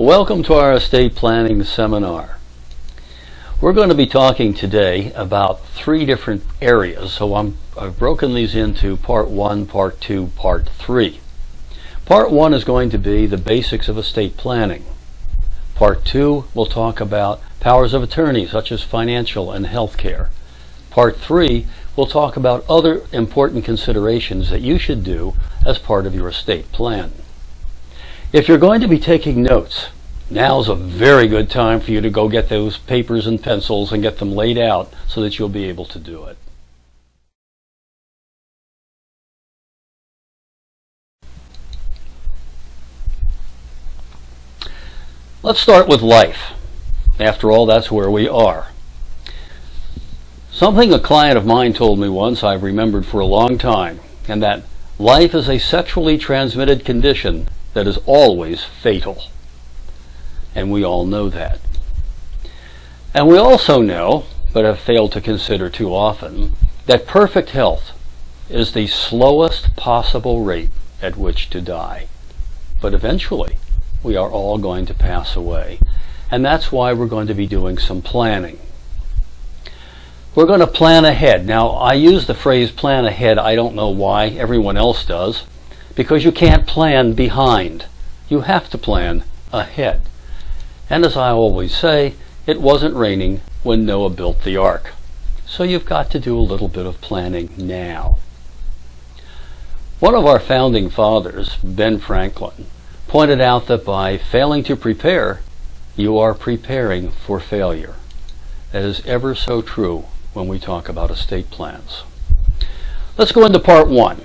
Welcome to our estate planning seminar. We're going to be talking today about three different areas, so I've broken these into part 1, part 2, part 3. Part 1 is going to be the basics of estate planning. Part 2 will talk about powers of attorney such as financial and health care. Part 3 will talk about other important considerations that you should do as part of your estate plan. If you're going to be taking notes, now's a very good time for you to go get those papers and pencils and get them laid out so that you'll be able to do it. Let's start with life. After all, that's where we are. Something a client of mine told me once I've remembered for a long time, and that life is a sexually transmitted condition that is always fatal. And we all know that. And we also know, but have failed to consider too often, that perfect health is the slowest possible rate at which to die. But eventually, we are all going to pass away. And that's why we're going to be doing some planning. We're going to plan ahead. Now, I use the phrase plan ahead. I don't know why. Everyone else does. Because you can't plan behind. You have to plan ahead. And as I always say, it wasn't raining when Noah built the ark. So you've got to do a little bit of planning now. One of our founding fathers, Ben Franklin, pointed out that by failing to prepare, you are preparing for failure. That is ever so true when we talk about estate plans. Let's go into part 1.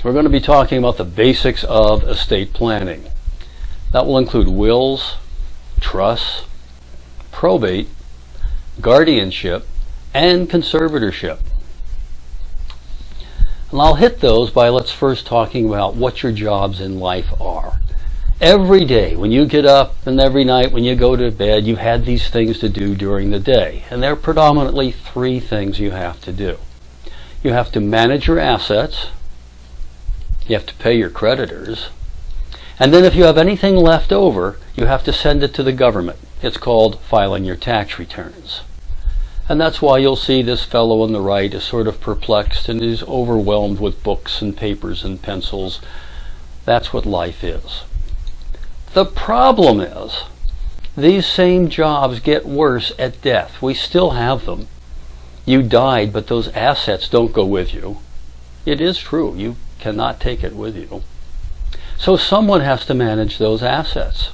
We're going to be talking about the basics of estate planning. That will include wills, trusts, probate, guardianship, and conservatorship. And I'll hit those by let's first talking about what your jobs in life are. Every day when you get up and every night when you go to bed, you had these things to do during the day. And there are predominantly three things you have to do. You have to manage your assets. You have to pay your creditors. And then if you have anything left over, you have to send it to the government. It's called filing your tax returns. And that's why you'll see this fellow on the right is sort of perplexed and is overwhelmed with books and papers and pencils. That's what life is. The problem is, these same jobs get worse at death. We still have them. You died, but those assets don't go with you. It is true. You cannot take it with you. So someone has to manage those assets.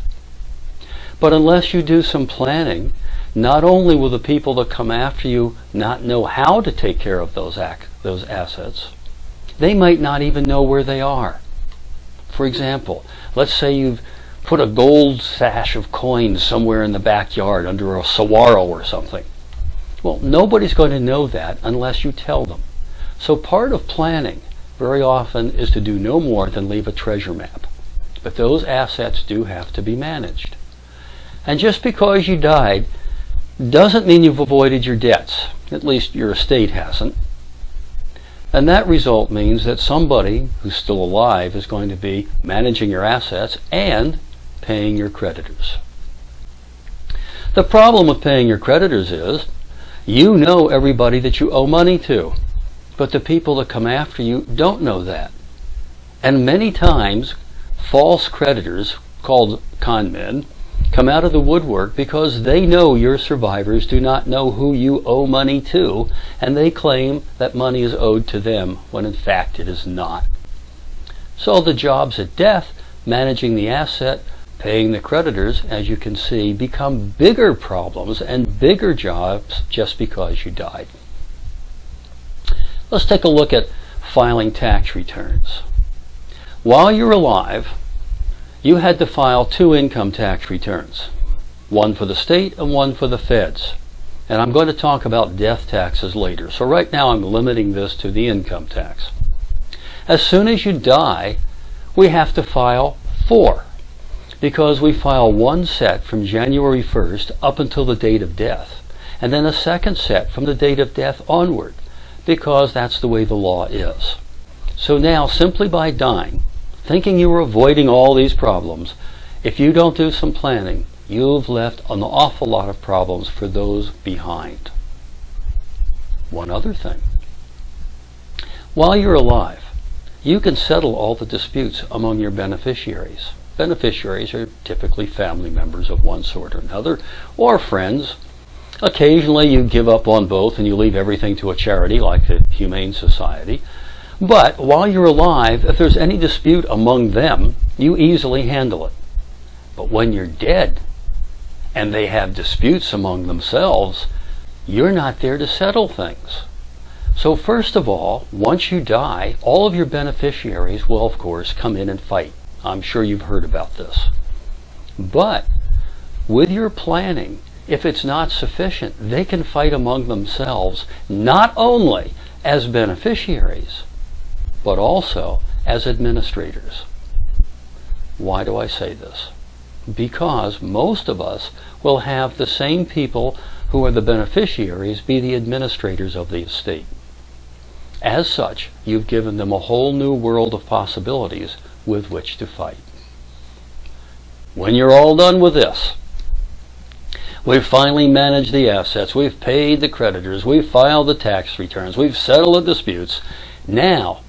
But unless you do some planning, not only will the people that come after you not know how to take care of those assets, they might not even know where they are. For example, let's say you've put a gold sash of coins somewhere in the backyard under a saguaro or something. Well, nobody's going to know that unless you tell them. So part of planning very often is to do no more than leave a treasure map. But those assets do have to be managed. And just because you died doesn't mean you've avoided your debts. At least your estate hasn't. And that result means that somebody who's still alive is going to be managing your assets and paying your creditors. The problem with paying your creditors is you know everybody that you owe money to. But the people that come after you don't know that. And many times, false creditors, called con men, come out of the woodwork because they know your survivors do not know who you owe money to, and they claim that money is owed to them when in fact it is not. So the jobs at death, managing the asset, paying the creditors, as you can see, become bigger problems and bigger jobs just because you died. Let's take a look at filing tax returns. While you're alive, you had to file 2 income tax returns, one for the state and one for the feds. And I'm going to talk about death taxes later. So right now I'm limiting this to the income tax. As soon as you die, we have to file 4, because we file one set from January 1st up until the date of death, and then a second set from the date of death onward, because that's the way the law is. So now, simply by dying, thinking you were avoiding all these problems, if you don't do some planning, you've left an awful lot of problems for those behind. One other thing. While you're alive, you can settle all the disputes among your beneficiaries. Beneficiaries are typically family members of one sort or another, or friends. Occasionally you give up on both and you leave everything to a charity like the Humane Society. But while you're alive, if there's any dispute among them, you easily handle it. But when you're dead and they have disputes among themselves, you're not there to settle things. So first of all, once you die, all of your beneficiaries will, of course, come in and fight. I'm sure you've heard about this. But with your planning, if it's not sufficient, they can fight among themselves, not only as beneficiaries, but also as administrators. Why do I say this? Because most of us will have the same people who are the beneficiaries be the administrators of the estate. As such, you've given them a whole new world of possibilities with which to fight. When you're all done with this, we've finally managed the assets, we've paid the creditors, we've filed the tax returns, we've settled the disputes. Now,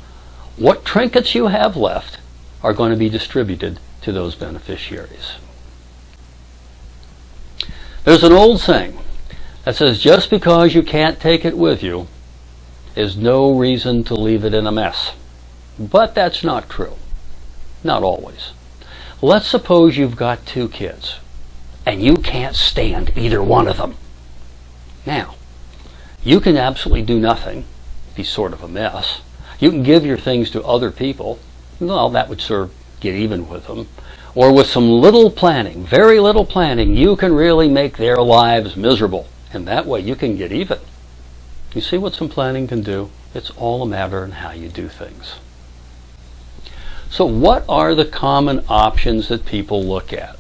what trinkets you have left are going to be distributed to those beneficiaries. There's an old saying that says just because you can't take it with you is no reason to leave it in a mess. But that's not true. Not always. Let's suppose you've got 2 kids and you can't stand either one of them. Now, you can absolutely do nothing, be sort of a mess. You can give your things to other people. Well, that would sort of get even with them. Or with some little planning, very little planning, you can really make their lives miserable. And that way you can get even. You see what some planning can do? It's all a matter of how you do things. So what are the common options that people look at?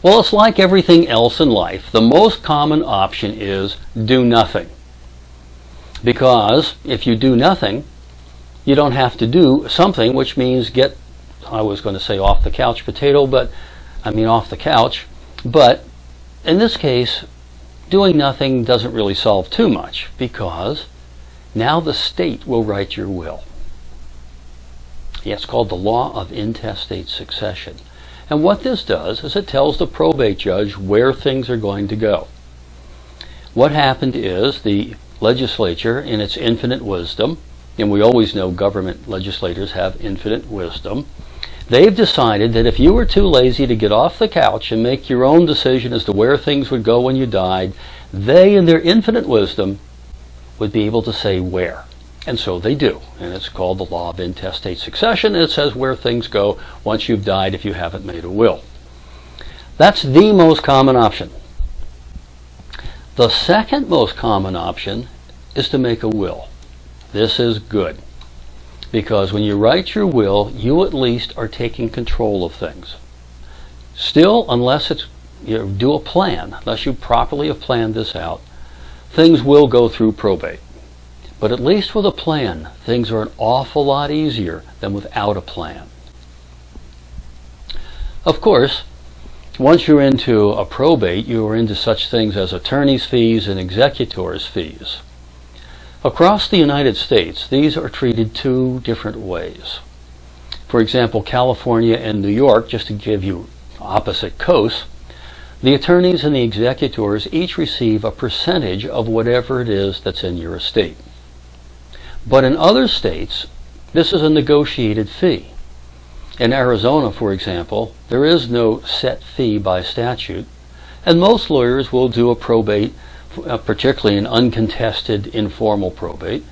Well, it's like everything else in life. The most common option is do nothing. Because if you do nothing, you don't have to do something, which means get, I was going to say off the couch potato, but I mean off the couch. But in this case, doing nothing doesn't really solve too much, because now the state will write your will. Yeah, it's called the law of intestate succession. And what this does is it tells the probate judge where things are going to go. What happened is the legislature, in its infinite wisdom, and we always know government legislators have infinite wisdom, they've decided that if you were too lazy to get off the couch and make your own decision as to where things would go when you died, they, in their infinite wisdom, would be able to say where. And so they do. And it's called the law of intestate succession, and it says where things go once you've died if you haven't made a will. That's the most common option. The second most common option is to make a will. This is good, because when you write your will, you at least are taking control of things. Still, unless it's, you do a plan, unless you properly have planned this out, things will go through probate. But at least with a plan, things are an awful lot easier than without a plan. Of course, once you're into a probate, you are into such things as attorney's fees and executor's fees. Across the United States, these are treated 2 different ways. For example, California and New York, just to give you opposite coasts, the attorneys and the executors each receive a percentage of whatever it is that's in your estate. But in other states, this is a negotiated fee. In Arizona, for example, there is no set fee by statute, and most lawyers will do a probate, particularly an uncontested informal probate,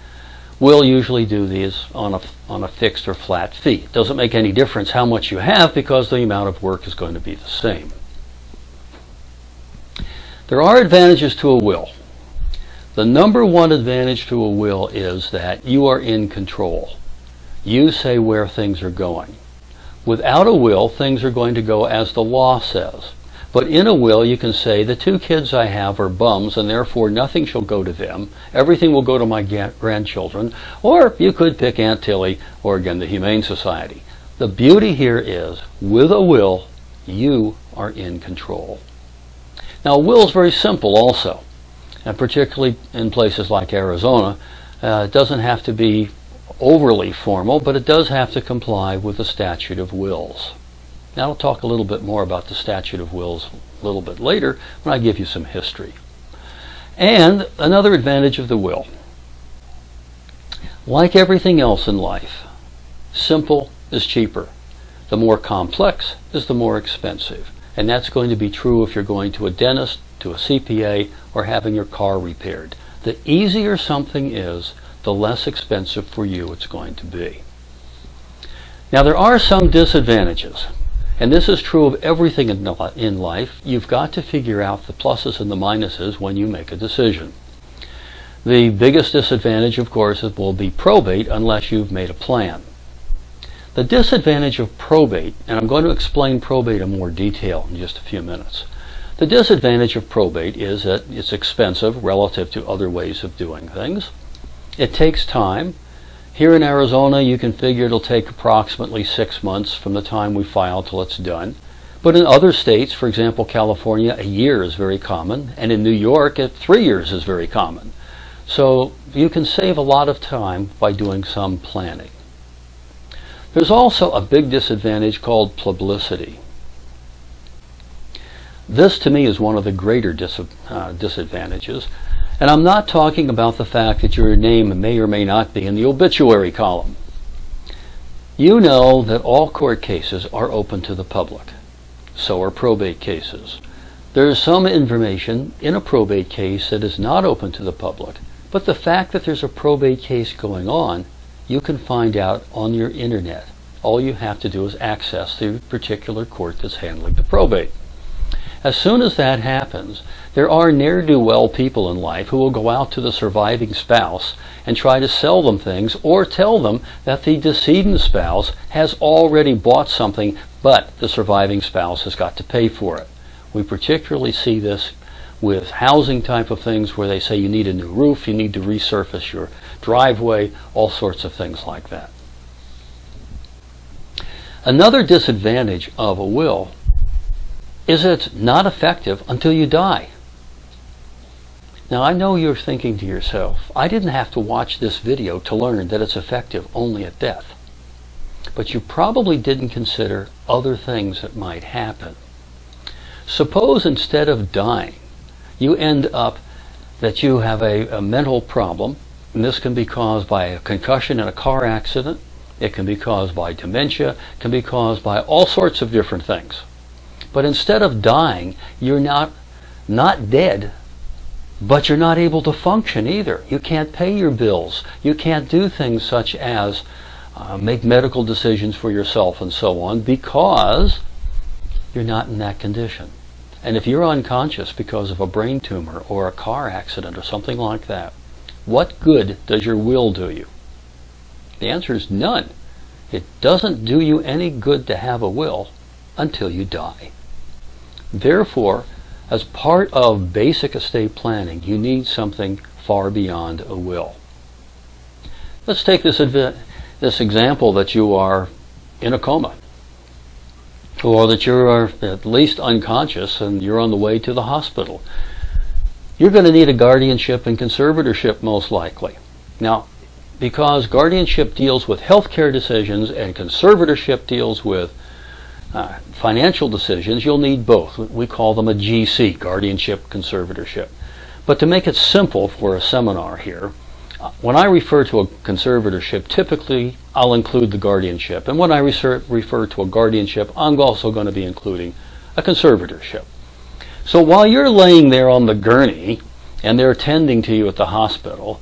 will usually do these on a fixed or flat fee. It doesn't make any difference how much you have, because the amount of work is going to be the same. There are advantages to a will. The number one advantage to a will is that you are in control. You say where things are going. Without a will, things are going to go as the law says. But in a will, you can say, the 2 kids I have are bums, and therefore nothing shall go to them. Everything will go to my grandchildren. Or you could pick Aunt Tilly, or again, the Humane Society. The beauty here is, with a will, You are in control. Now, a will is very simple also, and particularly in places like Arizona. It doesn't have to be overly formal, but it does have to comply with the statute of wills. Now, I'll talk a little bit more about the statute of wills a little bit later when I give you some history. And another advantage of the will, like everything else in life, simple is cheaper. The more complex is the more expensive. And that's going to be true if you're going to a dentist, to a CPA, or having your car repaired. The easier something is, the less expensive for you it's going to be. Now, there are some disadvantages, and this is true of everything in life. You've got to figure out the pluses and the minuses when you make a decision. The biggest disadvantage, of course, will be probate unless you've made a plan. The disadvantage of probate, and I'm going to explain probate in more detail in just a few minutes. The disadvantage of probate is that it's expensive relative to other ways of doing things. It takes time. Here in Arizona, you can figure it'll take approximately 6 months from the time we file till it's done. But in other states, for example, California, a year is very common, and in New York, 3 years is very common. So you can save a lot of time by doing some planning. There's also a big disadvantage called publicity. This, to me, is one of the greater disadvantages. And I'm not talking about the fact that your name may or may not be in the obituary column. You know that all court cases are open to the public. So are probate cases. There is some information in a probate case that is not open to the public. But the fact that there's a probate case going on, you can find out on your internet. All you have to do is access the particular court that's handling the probate. As soon as that happens, there are ne'er-do-well people in life who will go out to the surviving spouse and try to sell them things or tell them that the decedent spouse has already bought something, but the surviving spouse has got to pay for it. We particularly see this with housing type of things where they say you need a new roof, you need to resurface your driveway, all sorts of things like that. Another disadvantage of a will is it's not effective until you die. Now, I know you're thinking to yourself, I didn't have to watch this video to learn that it's effective only at death. But you probably didn't consider other things that might happen. Suppose instead of dying, you end up that you have a mental problem, and this can be caused by a concussion in a car accident, it can be caused by dementia, it can be caused by all sorts of different things. But instead of dying, you're not dead, but you're not able to function either. You can't pay your bills. You can't do things such as make medical decisions for yourself and so on because you're not in that condition. And if you're unconscious because of a brain tumor or a car accident or something like that, what good does your will do you? The answer is none. It doesn't do you any good to have a will until you die. Therefore, as part of basic estate planning, you need something far beyond a will. Let's take this example that you are in a coma, or that you are at least unconscious and you're on the way to the hospital. You're going to need a guardianship and conservatorship most likely. Now, because guardianship deals with healthcare decisions and conservatorship deals with financial decisions, you'll need both. We call them a GC, guardianship, conservatorship. But to make it simple for a seminar here, when I refer to a conservatorship, typically I'll include the guardianship. And when I refer to a guardianship, I'm also going to be including a conservatorship. So while you're laying there on the gurney and they're tending to you at the hospital,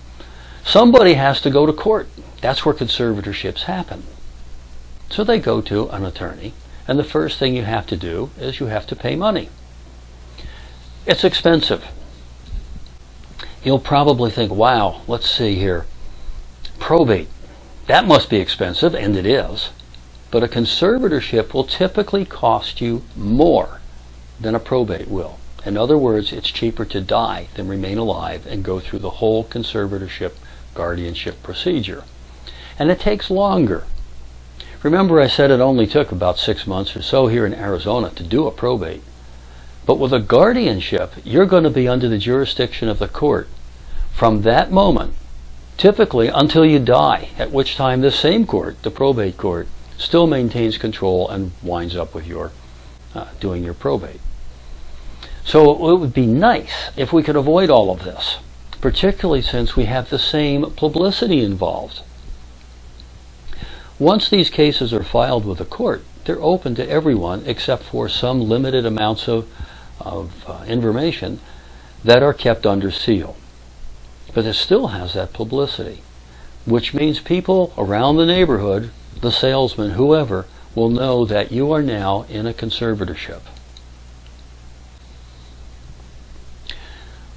somebody has to go to court. That's where conservatorships happen. So they go to an attorney, and the first thing you have to do is you have to pay money. It's expensive. You'll probably think, wow, let's see here. Probate, that must be expensive, and it is. But a conservatorship will typically cost you more than a probate will. In other words, it's cheaper to die than remain alive and go through the whole conservatorship guardianship procedure. And it takes longer. Remember, I said it only took about 6 months or so here in Arizona to do a probate. But with a guardianship, you're going to be under the jurisdiction of the court from that moment, typically until you die, at which time this same court, the probate court, still maintains control and winds up with your doing your probate. So it would be nice if we could avoid all of this, particularly since we have the same publicity involved. Once these cases are filed with the court, they're open to everyone except for some limited amounts of information that are kept under seal. But it still has that publicity, which means people around the neighborhood, the salesman, whoever, will know that you are now in a conservatorship.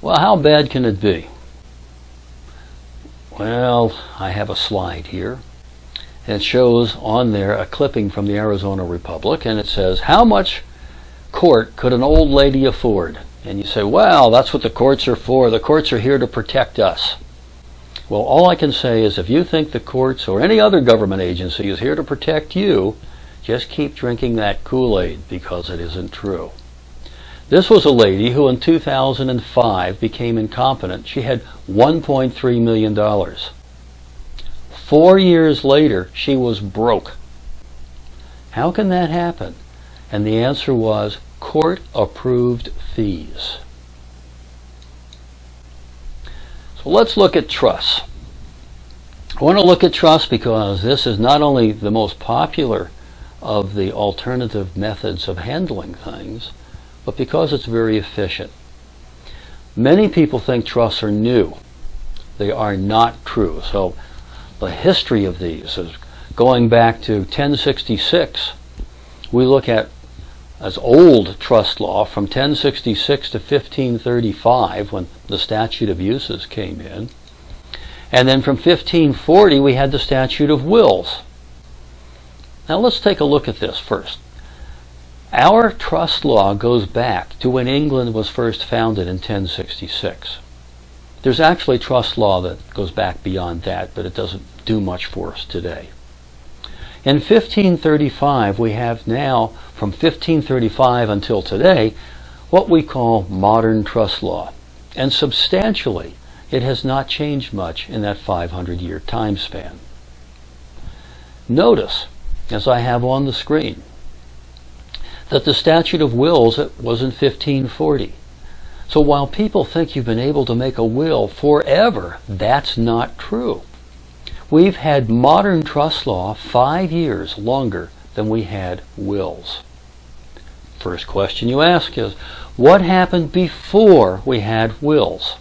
Well, how bad can it be? Well, I have a slide here. It shows on there a clipping from the Arizona Republic, and it says, how much court could an old lady afford? And you say, well, that's what the courts are for. The courts are here to protect us. Well, all I can say is if you think the courts or any other government agency is here to protect you, just keep drinking that Kool-Aid, because it isn't true. This was a lady who in 2005 became incompetent. She had $1.3 million. 4 years later, she was broke. How can that happen? And the answer was court-approved fees. So let's look at trusts. I want to look at trusts because this is not only the most popular of the alternative methods of handling things, but because it's very efficient. Many people think trusts are new. They are not true. So the history of these is going back to 1066. We look at as old trust law from 1066 to 1535 when the statute of uses came in. And then from 1540 we had the statute of wills. Now let's take a look at this first. Our trust law goes back to when England was first founded in 1066. There's actually trust law that goes back beyond that, but it doesn't do much for us today. In 1535, we have now, from 1535 until today, what we call modern trust law. And substantially, it has not changed much in that 500-year time span. Notice, as I have on the screen, that the statute of wills was in 1540. So while people think you've been able to make a will forever, that's not true. We've had modern trust law 5 years longer than we had wills. First question you ask is, what happened before we had wills?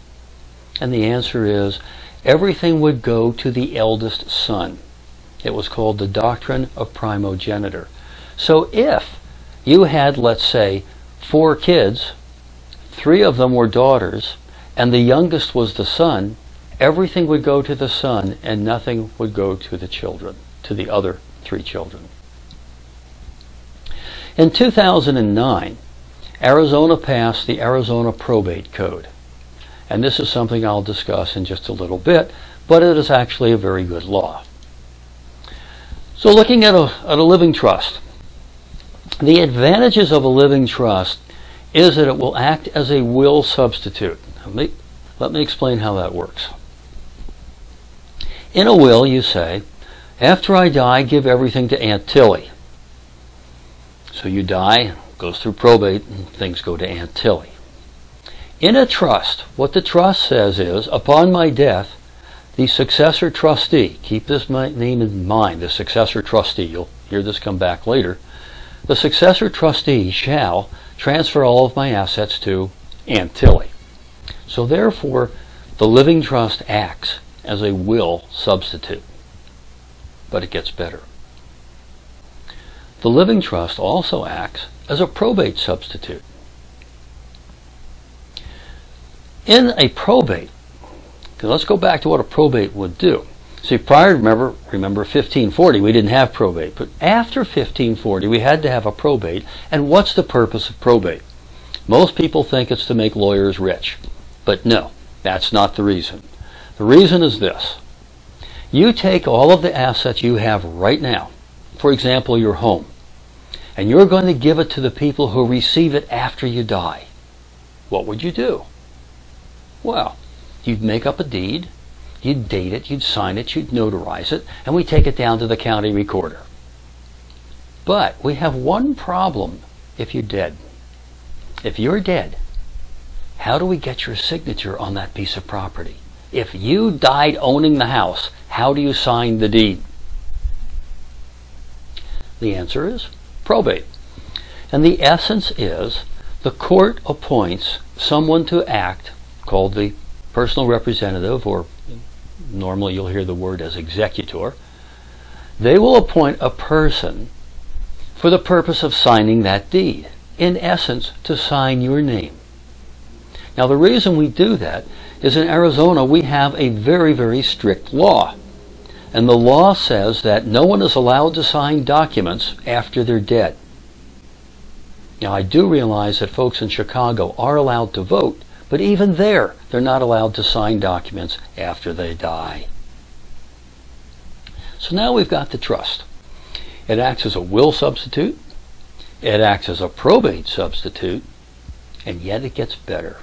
And the answer is, everything would go to the eldest son. It was called the doctrine of primogeniture. So if you had, let's say, 4 kids, 3 of them were daughters, and the youngest was the son, everything would go to the son and nothing would go to the children, to the other 3 children. In 2009, Arizona passed the Arizona Probate Code. And this is something I'll discuss in just a little bit, but it is actually a very good law. So looking at a living trust, the advantages of a living trust is that it will act as a will substitute. Let me explain how that works. In a will, you say, after I die, give everything to Aunt Tilly. So you die, goes through probate, and things go to Aunt Tilly. In a trust, what the trust says is, upon my death, the successor trustee, keep this name in mind, the successor trustee, you'll hear this come back later, the successor trustee shall transfer all of my assets to Aunt Tilly. So therefore, the living trust acts as a will substitute. But it gets better. The living trust also acts as a probate substitute. In a probate, let's go back to what a probate would do. See, prior, remember 1540, we didn't have probate. But after 1540, we had to have a probate. And what's the purpose of probate? Most people think it's to make lawyers rich. But no, that's not the reason. The reason is this. You take all of the assets you have right now, for example, your home, and you're going to give it to the people who receive it after you die, what would you do? Well, you'd make up a deed, you'd date it, you'd sign it, you'd notarize it, and we take it down to the county recorder. But we have one problem if you're dead. If you're dead, how do we get your signature on that piece of property? If you died owning the house, how do you sign the deed? The answer is probate. And the essence is the court appoints someone to act, called the personal representative, or normally you'll hear the word as executor. They will appoint a person for the purpose of signing that deed. In essence, to sign your name. Now the reason we do that is in Arizona we have a very, very strict law. And the law says that no one is allowed to sign documents after they're dead. Now I do realize that folks in Chicago are allowed to vote, but even there, they're not allowed to sign documents after they die. So now we've got the trust. It acts as a will substitute, it acts as a probate substitute, and yet it gets better.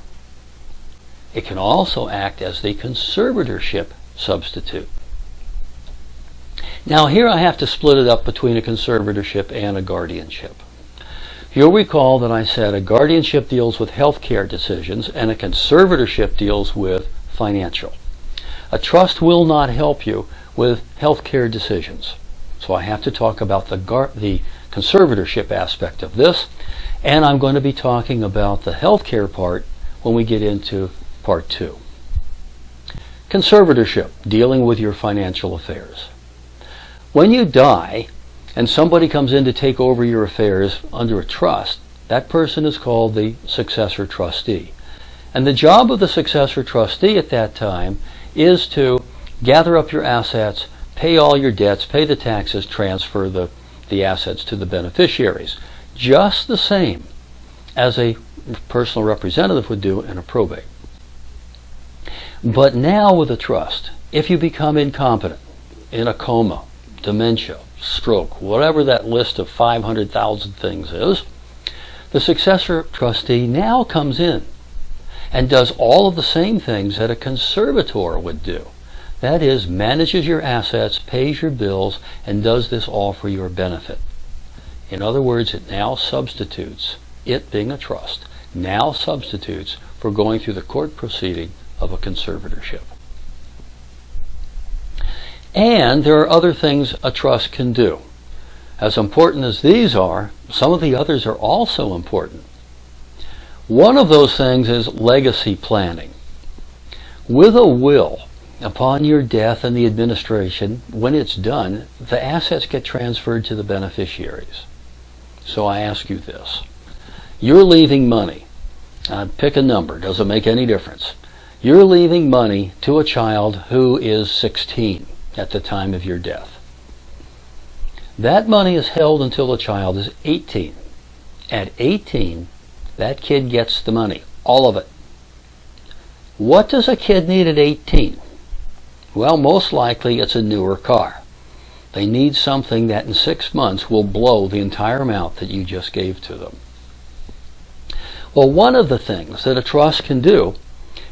It can also act as the conservatorship substitute. Now here I have to split it up between a conservatorship and a guardianship. You'll recall that I said a guardianship deals with health care decisions and a conservatorship deals with financial. A trust will not help you with health care decisions. So I have to talk about the conservatorship aspect of this, and I'm going to be talking about the health care part when we get into part 2. Conservatorship, dealing with your financial affairs. When you die and somebody comes in to take over your affairs under a trust, that person is called the successor trustee. And the job of the successor trustee at that time is to gather up your assets, pay all your debts, pay the taxes, transfer the assets to the beneficiaries, just the same as a personal representative would do in a probate. But now with a trust, if you become incompetent, in a coma, dementia, stroke, whatever that list of 500,000 things is, the successor trustee now comes in and does all of the same things that a conservator would do. That is, manages your assets, pays your bills, and does this all for your benefit. In other words, it now substitutes, it being a trust, now substitutes for going through the court proceeding of a conservatorship. And there are other things a trust can do. As important as these are, some of the others are also important. One of those things is legacy planning. With a will, upon your death and the administration, when it's done, the assets get transferred to the beneficiaries. So I ask you this. You're leaving money. Pick a number, doesn't make any difference. You're leaving money to a child who is 16 at the time of your death. That money is held until the child is 18. At 18, that kid gets the money, all of it. What does a kid need at 18? Well, most likely it's a newer car. They need something that in 6 months will blow the entire amount that you just gave to them. Well, one of the things that a trust can do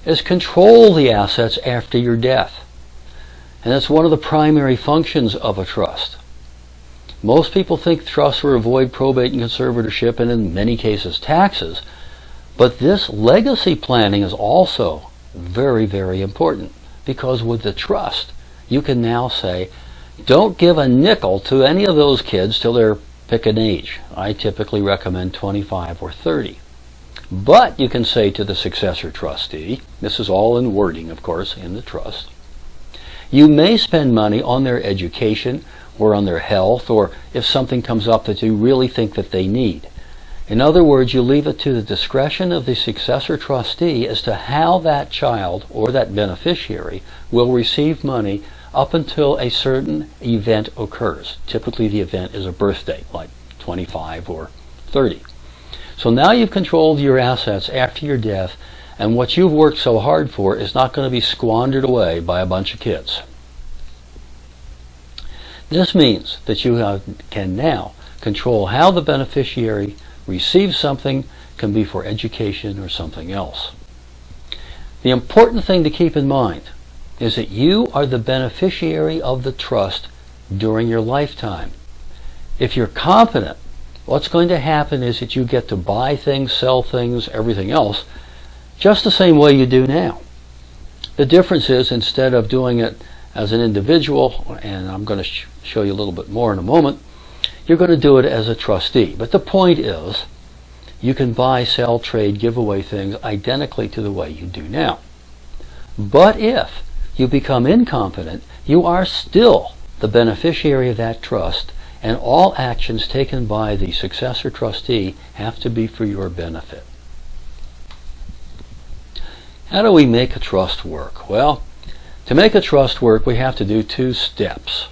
is control the assets after your death. And that's one of the primary functions of a trust. Most people think trusts will avoid probate and conservatorship, and in many cases taxes. But this legacy planning is also very, very important, because with the trust, you can now say, don't give a nickel to any of those kids till they're, pick an age. I typically recommend 25 or 30. But you can say to the successor trustee, this is all in wording, of course, in the trust, you may spend money on their education or on their health, or if something comes up that you really think that they need. In other words, you leave it to the discretion of the successor trustee as to how that child or that beneficiary will receive money up until a certain event occurs. Typically the event is a birthday, like 25 or 30. So now you've controlled your assets after your death, and what you've worked so hard for is not going to be squandered away by a bunch of kids. This means that you can now control how the beneficiary receives something, can be for education or something else. The important thing to keep in mind is that you are the beneficiary of the trust during your lifetime. If you're competent, what's going to happen is that you get to buy things, sell things, everything else, just the same way you do now. The difference is, instead of doing it as an individual, and I'm going to show you a little bit more in a moment, you're going to do it as a trustee. But the point is, you can buy, sell, trade, give away things identically to the way you do now. But if you become incompetent, you are still the beneficiary of that trust, and all actions taken by the successor trustee have to be for your benefit. How do we make a trust work? Well, to make a trust work, we have to do two steps.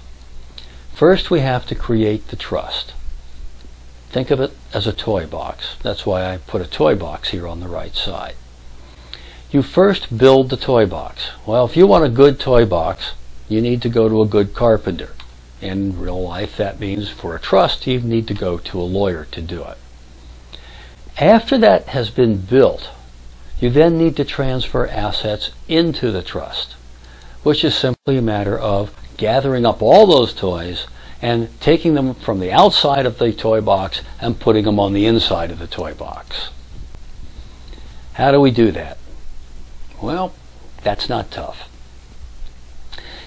First, we have to create the trust. Think of it as a toy box. That's why I put a toy box here on the right side. You first build the toy box. Well, if you want a good toy box, you need to go to a good carpenter. In real life, that means for a trust, you need to go to a lawyer to do it. After that has been built, you then need to transfer assets into the trust, which is simply a matter of gathering up all those toys and taking them from the outside of the toy box and putting them on the inside of the toy box. How do we do that? Well, that's not tough.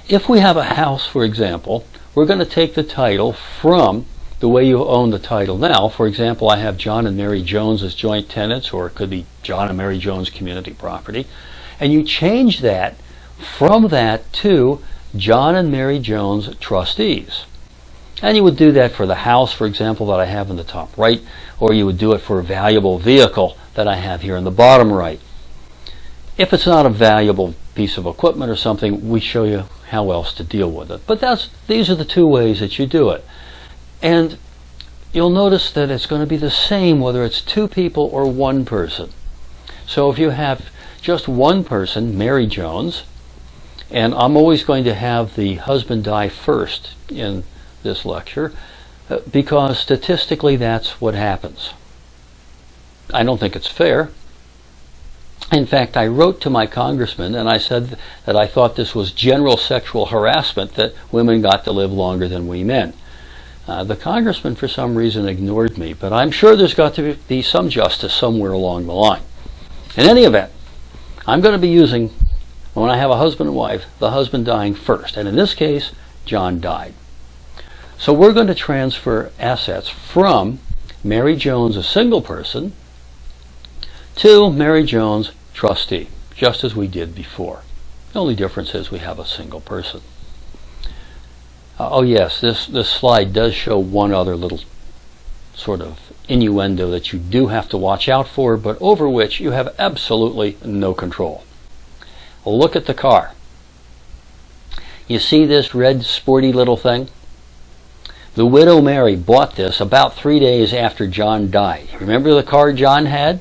If we have a house, for example, we're going to take the title from the way you own the title now. For example, I have John and Mary Jones as joint tenants, or it could be John and Mary Jones community property, and you change that from that to John and Mary Jones trustees. And you would do that for the house, for example, that I have in the top right, or you would do it for a valuable vehicle that I have here in the bottom right. If it's not a valuable piece of equipment or something, we show you how else to deal with it. But these are the two ways that you do it. And you'll notice that it's going to be the same whether it's two people or one person. So if you have just one person, Mary Jones, and I'm always going to have the husband die first in this lecture, because statistically that's what happens. I don't think it's fair. In fact, I wrote to my congressman and I said that I thought this was general sexual harassment, that women got to live longer than we men. The congressman for some reason ignored me, but I'm sure there's got to be some justice somewhere along the line. In any event, I'm going to be using, when I have a husband and wife, the husband dying first, and in this case, John died. So we're going to transfer assets from Mary Jones, a single person, to Mary Jones, trustee, just as we did before. The only difference is we have a single person. Oh yes, this slide does show one other little sort of innuendo that you do have to watch out for, but over which you have absolutely no control. Look at the car. You see this red sporty little thing? The widow Mary bought this about 3 days after John died. Remember the car John had?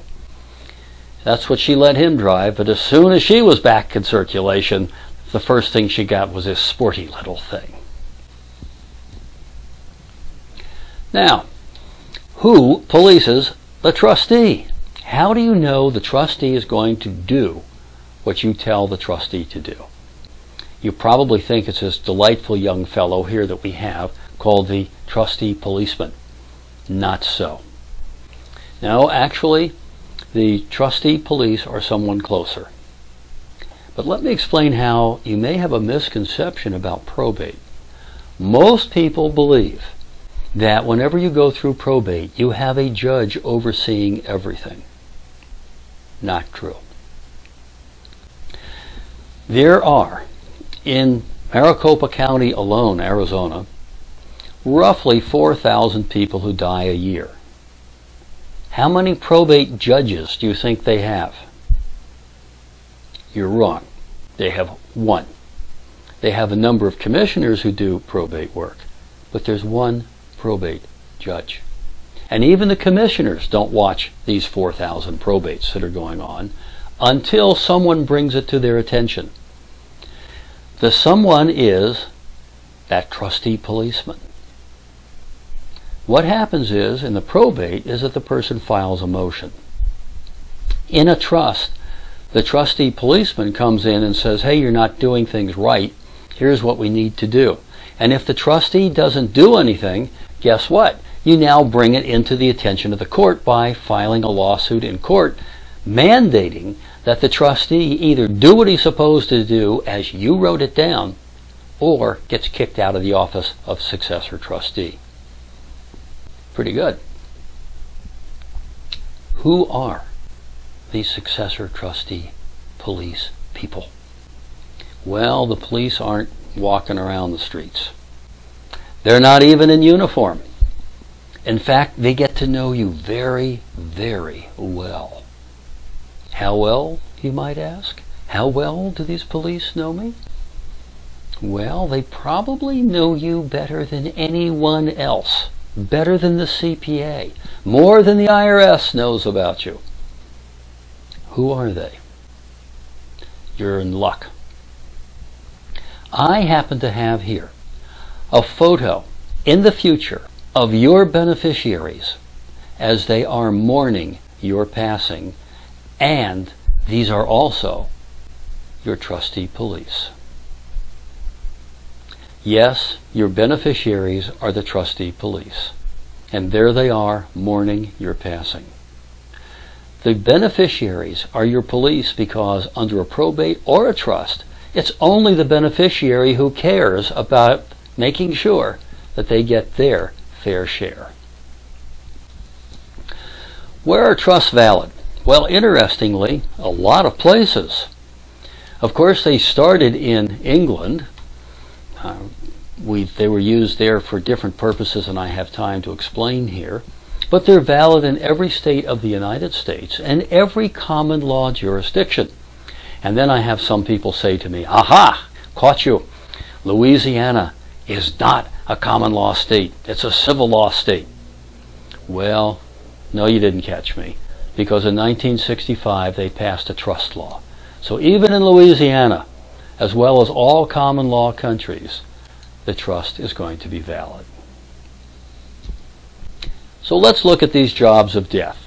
That's what she let him drive, but as soon as she was back in circulation, the first thing she got was this sporty little thing. Now, who polices the trustee? How do you know the trustee is going to do what you tell the trustee to do? You probably think it's this delightful young fellow here that we have called the trustee policeman. Not so. No, actually, the trustee police are someone closer. But let me explain how you may have a misconception about probate. Most people believe that whenever you go through probate, you have a judge overseeing everything. Not true. There are, in Maricopa County alone, Arizona, roughly 4,000 people who die a year. How many probate judges do you think they have? You're wrong. They have one. They have a number of commissioners who do probate work, but there's one probate judge. And even the commissioners don't watch these 4,000 probates that are going on until someone brings it to their attention. The someone is that trustee policeman. What happens is, in the probate, is that the person files a motion. In a trust, the trustee policeman comes in and says, hey, you're not doing things right. Here's what we need to do. And if the trustee doesn't do anything, guess what? You now bring it into the attention of the court by filing a lawsuit in court mandating that the trustee either do what he's supposed to do as you wrote it down or gets kicked out of the office of successor trustee. Pretty good. Who are these successor trustee police people? Well, the police aren't walking around the streets. They're not even in uniform. In fact, they get to know you very, very well. How well, you might ask? How well do these police know me? Well, they probably know you better than anyone else. Better than the CPA. More than the IRS knows about you. Who are they? You're in luck. I happen to have here a photo in the future of your beneficiaries as they are mourning your passing, and these are also your trustee police. Yes, your beneficiaries are the trustee police, and there they are mourning your passing. The beneficiaries are your police because under a probate or a trust, it's only the beneficiary who cares about making sure that they get their fair share. Where are trusts valid? Well, interestingly, a lot of places. Of course, they started in England. They were used there for different purposes, and I have time to explain here. But they're valid in every state of the United States and every common law jurisdiction. And then I have some people say to me, aha, caught you. Louisiana is not a common law state. It's a civil law state. Well, no, you didn't catch me. Because in 1965, they passed a trust law. So even in Louisiana, as well as all common law countries, the trust is going to be valid. So let's look at these jobs of death.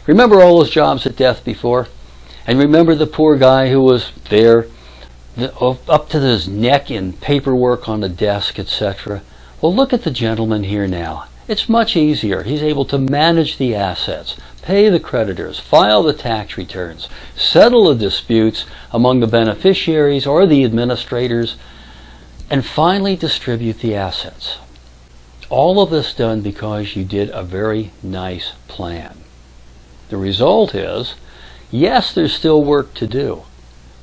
Remember all those jobs of death before? And remember the poor guy who was there up to his neck in paperwork on the desk, etc. Well, look at the gentleman here now. It's much easier. He's able to manage the assets, pay the creditors, file the tax returns, settle the disputes among the beneficiaries or the administrators, and finally distribute the assets. All of this done because you did a very nice plan. The result is, yes, there's still work to do,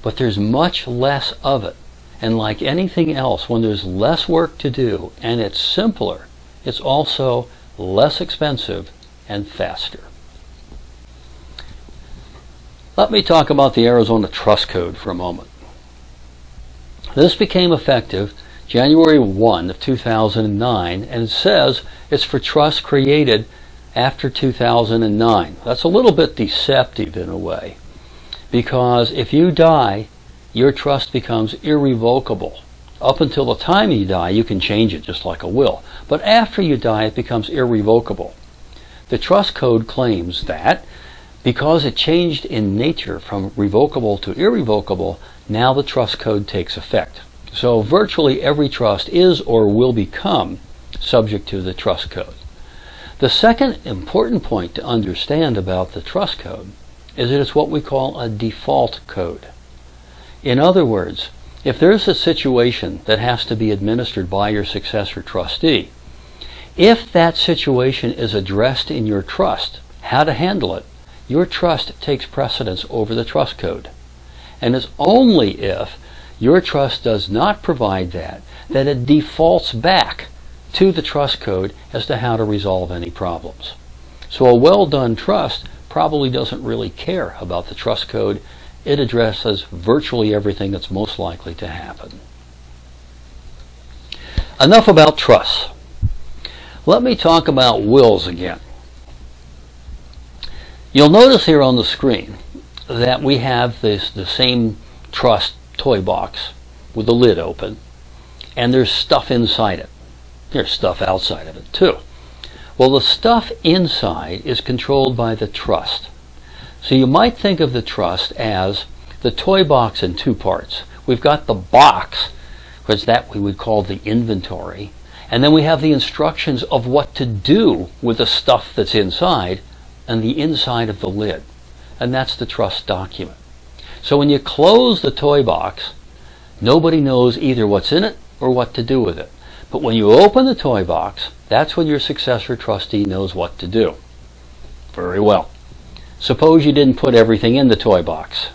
but there's much less of it. And like anything else, when there's less work to do and it's simpler, it's also less expensive and faster. Let me talk about the Arizona Trust Code for a moment. This became effective January 1 of 2009, and it says it's for trusts created after 2009. That's a little bit deceptive in a way, because if you die, your trust becomes irrevocable. Up until the time you die, you can change it just like a will, but after you die, it becomes irrevocable. The Trust Code claims that because it changed in nature from revocable to irrevocable, now the Trust Code takes effect. So virtually every trust is or will become subject to the Trust Code. The second important point to understand about the Trust Code is that it's what we call a default code. In other words, if there's a situation that has to be administered by your successor trustee, if that situation is addressed in your trust, how to handle it, your trust takes precedence over the Trust Code. And it's only if your trust does not provide that it defaults back to the Trust Code as to how to resolve any problems. So a well-done trust probably doesn't really care about the Trust Code. It addresses virtually everything that's most likely to happen. Enough about trusts. Let me talk about wills again. You'll notice here on the screen that we have the same trust toy box with the lid open. and there's stuff inside it. There's stuff outside of it too. Well, the stuff inside is controlled by the trust. So you might think of the trust as the toy box in two parts. We've got the box, which that we would call the inventory, and then we have the instructions of what to do with the stuff that's inside and the inside of the lid. And that's the trust document. So when you close the toy box, nobody knows either what's in it or what to do with it. But when you open the toy box, that's when your successor trustee knows what to do. Very well. Suppose you didn't put everything in the toy box.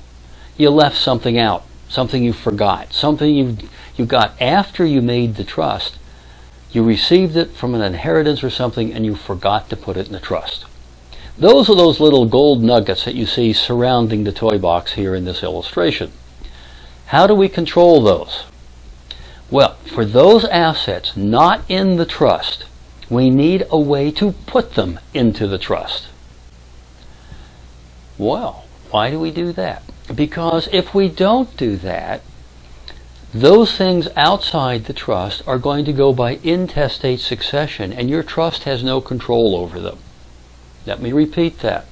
You left something out, something you forgot, something you got after you made the trust. You received it from an inheritance or something and you forgot to put it in the trust. Those are those little gold nuggets that you see surrounding the toy box here in this illustration. How do we control those? Well, for those assets not in the trust, we need a way to put them into the trust. Well, why do we do that? Because if we don't do that, those things outside the trust are going to go by intestate succession, and your trust has no control over them. Let me repeat that.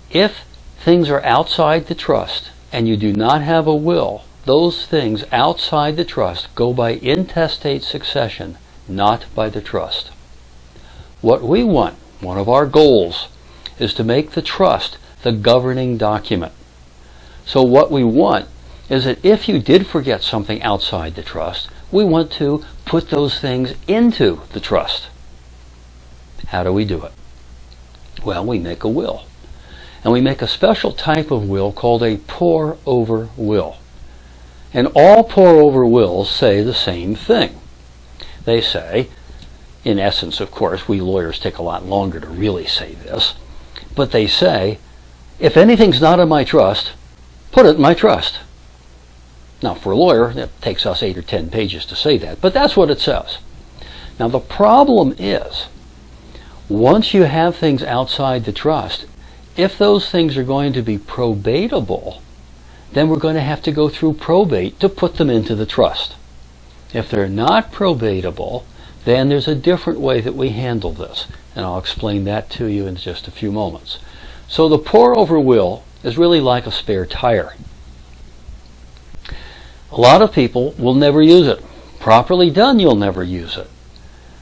If things are outside the trust and you do not have a will, those things outside the trust go by intestate succession, not by the trust. What we want, one of our goals, is to make the trust the governing document. So what we want is that if you did forget something outside the trust, we want to put those things into the trust. How do we do it? Well, we make a will. And we make a special type of will called a pour-over will. And all pour-over wills say the same thing. They say, in essence, of course, we lawyers take a lot longer to really say this, but they say, if anything's not in my trust, put it in my trust. Now, for a lawyer, it takes us 8 or 10 pages to say that, but that's what it says. Now, the problem is, once you have things outside the trust, if those things are going to be probatable, then we're going to have to go through probate to put them into the trust. If they're not probatable, then there's a different way that we handle this, and I'll explain that to you in just a few moments. So the pour-over will is really like a spare tire. A lot of people will never use it. Properly done, you'll never use it.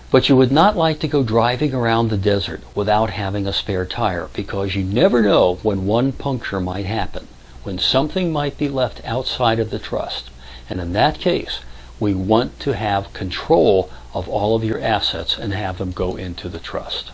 But you would not like to go driving around the desert without having a spare tire, because you never know when one puncture might happen, when something might be left outside of the trust. And in that case, we want to have control of all of your assets and have them go into the trust.